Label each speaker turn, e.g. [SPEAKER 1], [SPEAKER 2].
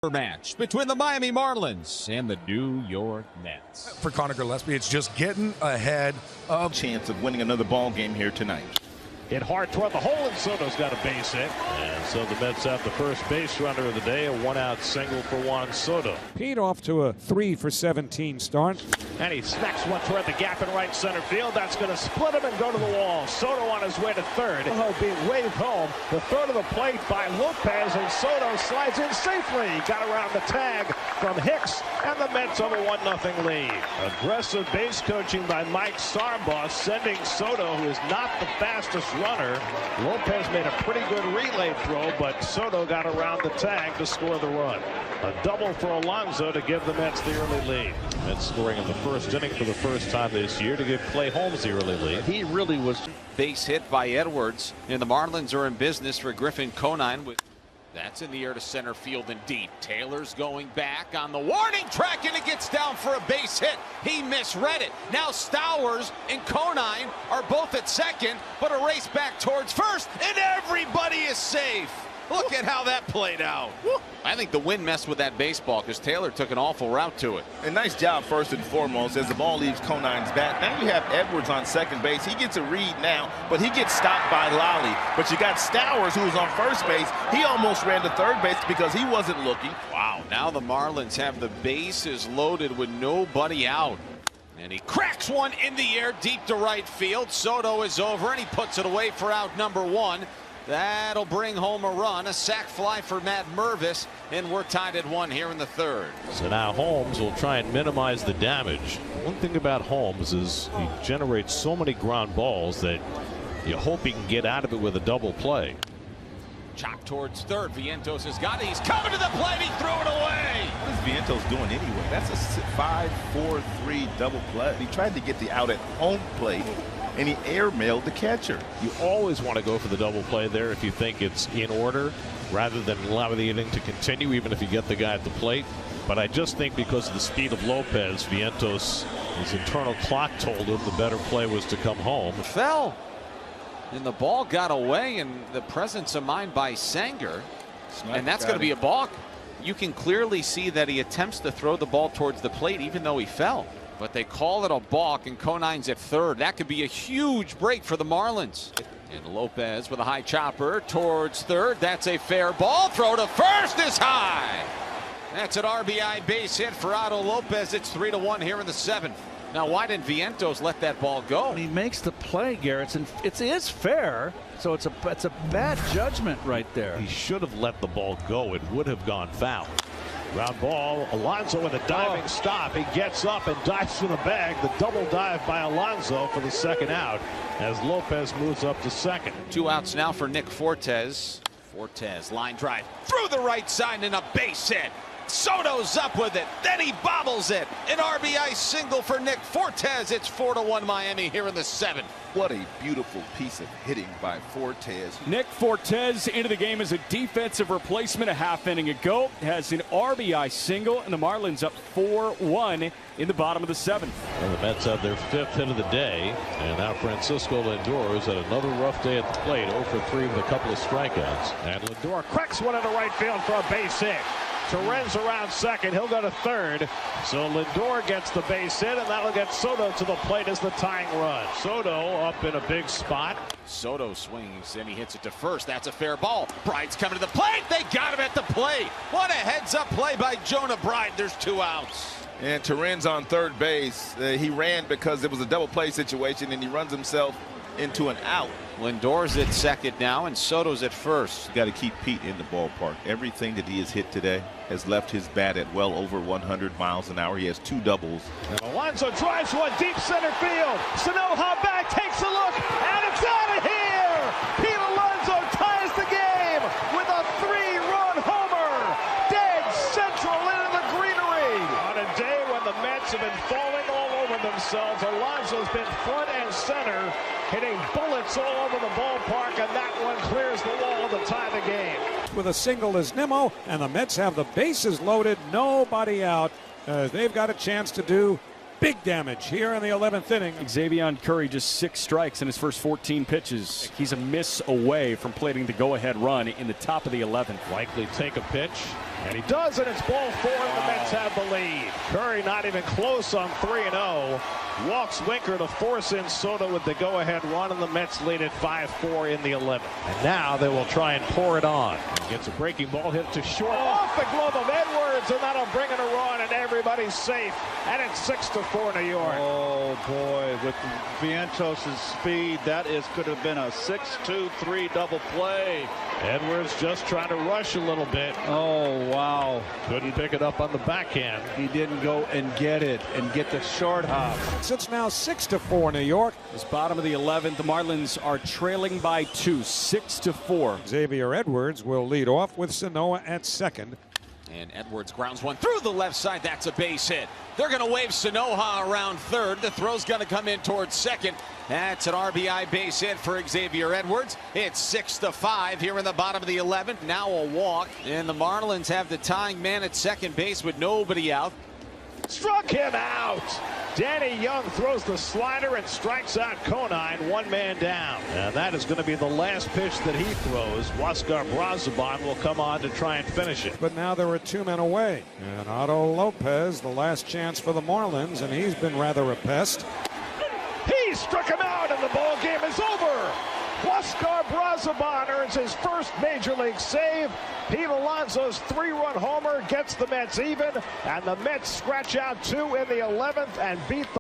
[SPEAKER 1] Match between the Miami Marlins and the New York Mets.
[SPEAKER 2] For Conor Gillespie, it's just getting ahead of
[SPEAKER 3] chance of winning another ball game here tonight.
[SPEAKER 4] Hit hard toward the hole, and Soto's got a base hit. And so the Mets have the first base runner of the day, a one-out single for Juan Soto.
[SPEAKER 5] Pete off to a 3-for-17 start.
[SPEAKER 4] And he smacks one toward the gap in right center field. That's going to split him and go to the wall. Soto on his way to third. Soto being waved home. The throw to the plate by Lopez, and Soto slides in safely. Got around the tag from Hicks, and the Mets have a 1-0 lead. Aggressive base coaching by Mike Sarboss, sending Soto, who is not the fastest runner. Lopez made a pretty good relay throw, but Soto got around the tag to score the run. A double for Alonso to give the Mets the early lead. Mets scoring in the first inning for the first time this year to give Clay Holmes the early lead.
[SPEAKER 1] He really was. Base hit by Edwards, and the Marlins are in business for Griffin Conine. That's in the air to center field and deep. Taylor's going back on the warning track, and it gets down for a base hit. He misread it. Now Stowers and Conine are both at second, but a race back towards first, and everybody is safe. Look at how that played out. I think the wind messed with that baseball because Taylor took an awful route to it.
[SPEAKER 3] A nice job first and foremost as the ball leaves Conine's bat. Now you have Edwards on second base. He gets a read now, but he gets stopped by Lally. But you got Stowers, who was on first base. He almost ran to third base because he wasn't looking.
[SPEAKER 1] Wow, now the Marlins have the bases loaded with nobody out. And he cracks one in the air deep to right field. Soto is over, and he puts it away for out number one. That'll bring home a run, a sac fly for Matt Mervis, and we're tied at 1 here in the third.
[SPEAKER 4] So now Holmes will try and minimize the damage. One thing about Holmes is he generates so many ground balls that you hope he can get out of it with a double play.
[SPEAKER 1] Chop towards third. Vientos has got it. He's coming to the plate. He threw it away.
[SPEAKER 3] What is Vientos doing anyway? That's a 5-4-3 double play. He tried to get the out at home plate, and he airmailed the catcher.
[SPEAKER 4] You always want to go for the double play there if you think it's in order, rather than allow the inning to continue, even if you get the guy at the plate. But I just think because of the speed of Lopez, Vientos, his internal clock told him the better play was to come home.
[SPEAKER 1] Fell, and the ball got away, and the presence of mind by Sanger, and that's going to be a balk. You can clearly see that he attempts to throw the ball towards the plate, even though he fell. But they call it a balk, and Conine's at third. That could be a huge break for the Marlins. And Lopez with a high chopper towards third. That's a fair ball. Throw to first is high. That's an RBI base hit for Otto Lopez. It's 3-1 here in the seventh. Now, why didn't Vientos let that ball go?
[SPEAKER 6] He makes the play, Garrett, and it is fair. So it's a bad judgment right there.
[SPEAKER 4] He should have let the ball go. It would have gone foul. Ground ball, Alonso with a diving stop. He gets up and dives for the bag. The double dive by Alonso for the second out as Lopez moves up to second.
[SPEAKER 1] 2 outs now for Nick Fortes. Fortes line drive through the right side and a base hit. Soto's up with it. Then he bobbles it. An RBI single for Nick Fortes. It's 4-1 Miami here in the seventh.
[SPEAKER 3] What a beautiful piece of hitting by Fortes.
[SPEAKER 7] Nick Fortes into the game as a defensive replacement a half inning ago. Has an RBI single, and the Marlins up 4-1 in the bottom of the seventh.
[SPEAKER 4] And the Mets have their 5th hit of the day. And now Francisco Lindor has had another rough day at the plate. 0 for 3 with a couple of strikeouts. And Lindor cracks one into right field for a base hit. Torres around second. He'll go to third. So Lindor gets the base hit, and that'll get Soto to the plate as the tying run. Soto up in a big spot.
[SPEAKER 1] Soto swings, and he hits it to first. That's a fair ball. Bride's coming to the plate. They got him at the plate. What a heads-up play by Jonah Bride. There's 2 outs.
[SPEAKER 3] And Torres on third base. He ran because it was a double play situation, and he runs himself into an out.
[SPEAKER 1] Lindor's at second now, and Soto's at first.
[SPEAKER 3] Got to keep Pete in the ballpark. Everything that he has hit today has left his bat at well over 100 miles an hour. He has 2 doubles.
[SPEAKER 4] And Alonso drives one deep center field. Sanoja back, takes a look, and it's out of here! Pete Alonso ties the game with a 3-run homer. Dead central into the greenery. On a day when the Mets have been falling all over themselves, Alonso's been front and center, hitting bullets all over the ballpark, and that one clears the wall to tie the game.
[SPEAKER 5] With a single is Nimmo, and the Mets have the bases loaded, nobody out. They've got a chance to do big damage here in the 11th inning.
[SPEAKER 7] Xavier Curry just 6 strikes in his first 14 pitches. He's a miss away from plating the go-ahead run in the top of the 11th.
[SPEAKER 4] Likely take a pitch, and he does, and it's ball 4, and the Mets have the lead. Curry not even close on 3-0. Walks Winker to force in Soto with the go-ahead run, and the Mets lead at 5-4 in the 11th. And now they will try and pour it on. Gets a breaking ball hit to short, off the glove of Edwards, and that'll bring in a run, and everybody's safe. And it's 6-4 New York.
[SPEAKER 6] Oh boy, with Vientos' speed, that could have been a 6-2-3 double play.
[SPEAKER 4] Edwards just trying to rush a little bit.
[SPEAKER 6] Oh wow,
[SPEAKER 4] couldn't pick it up on the backhand.
[SPEAKER 6] He didn't go and get it and get the short hop.
[SPEAKER 5] It's now 6-4 New York.
[SPEAKER 7] This bottom of the 11th, the Marlins are trailing by 2, 6-4.
[SPEAKER 5] Xavier Edwards will lead off with Sanoa at second.
[SPEAKER 1] And Edwards grounds one through the left side. That's a base hit. They're going to wave Sanoha around third. The throw's going to come in towards second. That's an RBI base hit for Xavier Edwards. It's 6-5 here in the bottom of the 11th. Now a walk. And the Marlins have the tying man at second base with nobody out.
[SPEAKER 4] Struck him out. Danny Young throws the slider and strikes out Conine, 1 man down. And that is going to be the last pitch that he throws. Huascar Brazoban will come on to try and finish it.
[SPEAKER 5] But now there are 2 men away. And Otto Lopez, the last chance for the Marlins, and he's been rather a pest.
[SPEAKER 4] He struck him out, and the ball game is over. Huascar Brazoban earns his first major league save. Pete Alonso's 3-run homer gets the Mets even, and the Mets scratch out 2 in the 11th and beat the